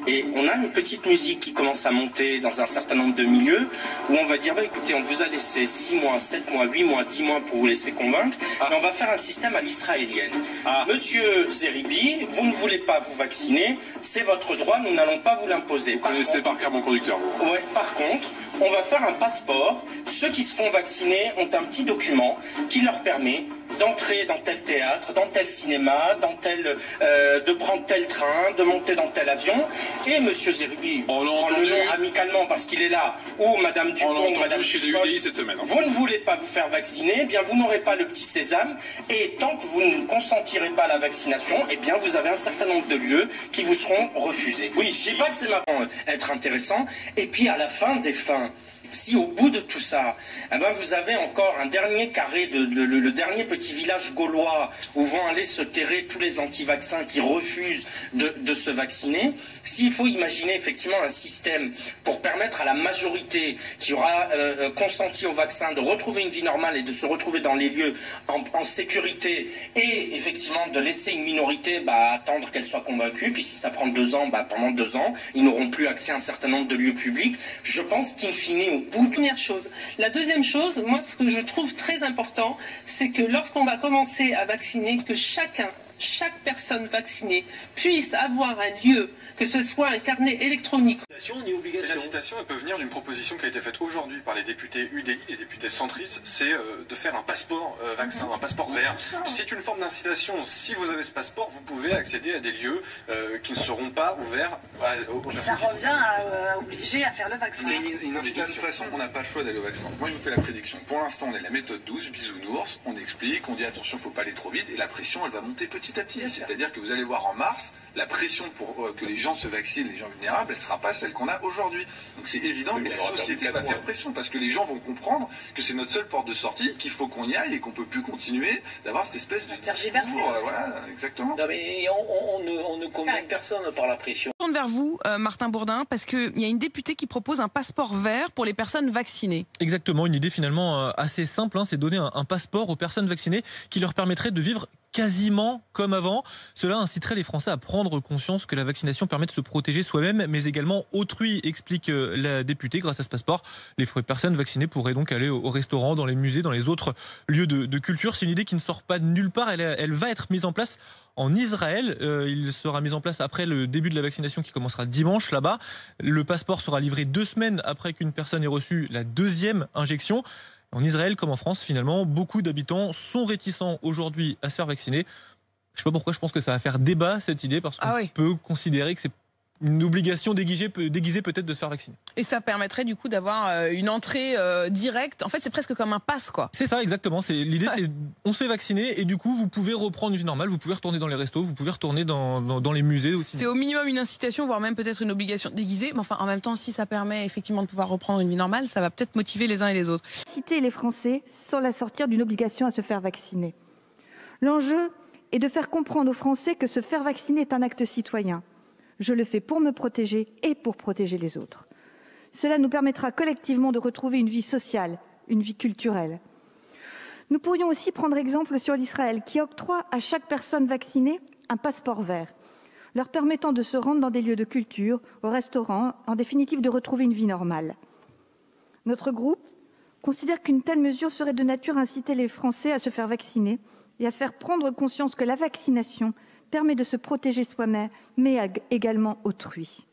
Et on a une petite musique qui commence à monter dans un certain nombre de milieux où on va dire, bah, écoutez, on vous a laissé 6 mois, 7 mois, 8 mois, 10 mois pour vous laisser convaincre, mais on va faire un système à l'israélienne. Monsieur Zeribi, vous ne voulez pas vous vacciner, c'est votre droit, nous n'allons pas vous l'imposer. Vous connaissez par cœur mon conducteur, vous. Ouais, par contre, on va faire un passeport. Ceux qui se font vacciner ont un petit document qui leur permet d'entrer dans tel théâtre, dans tel cinéma, de prendre tel train, de monter dans tel avion. Et Monsieur Zeribi, prend le nom amicalement parce qu'il est là, ou Madame Dupont, Madame chez les UDI cette semaine. Vous ne voulez pas vous faire vacciner, eh bien vous n'aurez pas le petit sésame. Et tant que vous ne consentirez pas à la vaccination, eh bien vous avez un certain nombre de lieux qui vous seront refusés. Oui, je dis pas que c'est marrant être intéressant. Et puis à la fin des fins, si au bout de tout ça, eh ben vous avez encore un dernier carré, le dernier petit village gaulois où vont aller se terrer tous les anti-vaccins qui refusent de se vacciner, s'il faut imaginer effectivement un système pour permettre à la majorité qui aura consenti au vaccin de retrouver une vie normale et de se retrouver dans les lieux en sécurité, et effectivement de laisser une minorité attendre qu'elle soit convaincue, puis si ça prend 2 ans, pendant 2 ans, ils n'auront plus accès à un certain nombre de lieux publics. Je pense qu'in fine, Première chose. La deuxième chose, moi ce que je trouve très important, c'est que lorsqu'on va commencer à vacciner, que chaque personne vaccinée puisse avoir un lieu, que ce soit un carnet électronique. La citation, elle peut venir d'une proposition qui a été faite aujourd'hui par les députés UDI, les députés centristes, c'est de faire un passeport vaccin, un passeport vert. C'est une forme d'incitation. Si vous avez ce passeport, vous pouvez accéder à des lieux qui ne seront pas ouverts aux personnes. Ça revient à obliger à faire le vaccin. De toute façon, on n'a pas le choix d'aller au vaccin. Moi, je vous fais la prédiction. Pour l'instant, on est la méthode 12, bisounours, on explique, on dit attention, faut pas aller trop vite, et la pression, elle va monter petit à petit. C'est-à-dire que vous allez voir en mars, la pression pour que les gens se vaccinent, les gens vulnérables, elle ne sera pas celle qu'on a aujourd'hui. Donc c'est évident que la société va faire pression, parce que les gens vont comprendre que c'est notre seule porte de sortie, qu'il faut qu'on y aille et qu'on ne peut plus continuer d'avoir cette espèce de discours. Voilà, exactement. Non mais on ne convainc personne par la pression. Je tourne vers vous, Martin Bourdin, parce qu'il y a une députée qui propose un passeport vert pour les personnes vaccinées. Exactement, une idée finalement assez simple, c'est donner un passeport aux personnes vaccinées qui leur permettrait de vivre quasiment comme avant. Cela inciterait les Français à prendre conscience que la vaccination permet de se protéger soi-même, mais également autrui, explique la députée. Grâce à ce passeport, les personnes vaccinées pourraient donc aller au restaurant, dans les musées, dans les autres lieux de culture. C'est une idée qui ne sort pas de nulle part. Elle va être mise en place en Israël. Il sera mis en place après le début de la vaccination qui commencera dimanche là-bas. Le passeport sera livré 2 semaines après qu'une personne ait reçu la 2e injection. En Israël, comme en France, finalement, beaucoup d'habitants sont réticents aujourd'hui à se faire vacciner. Je ne sais pas pourquoi, je pense que ça va faire débat cette idée, parce qu'on peut considérer que c'est une obligation déguisée peut-être de se faire vacciner. Et ça permettrait du coup d'avoir une entrée directe. En fait, c'est presque comme un pass, quoi. C'est ça, exactement. L'idée, c'est on se fait vacciner et du coup, vous pouvez reprendre une vie normale, vous pouvez retourner dans les restos, vous pouvez retourner dans les musées aussi. C'est au minimum une incitation, voire même peut-être une obligation déguisée. Mais enfin, en même temps, si ça permet effectivement de pouvoir reprendre une vie normale, ça va peut-être motiver les uns et les autres. Citer les Français sans la sortir d'une obligation à se faire vacciner. L'enjeu est de faire comprendre aux Français que se faire vacciner est un acte citoyen. Je le fais pour me protéger et pour protéger les autres. Cela nous permettra collectivement de retrouver une vie sociale, une vie culturelle. Nous pourrions aussi prendre exemple sur l'Israël, qui octroie à chaque personne vaccinée un passeport vert, leur permettant de se rendre dans des lieux de culture, au restaurant, en définitive de retrouver une vie normale. Notre groupe considère qu'une telle mesure serait de nature à inciter les Français à se faire vacciner et à faire prendre conscience que la vaccination permet de se protéger soi-même, mais également autrui.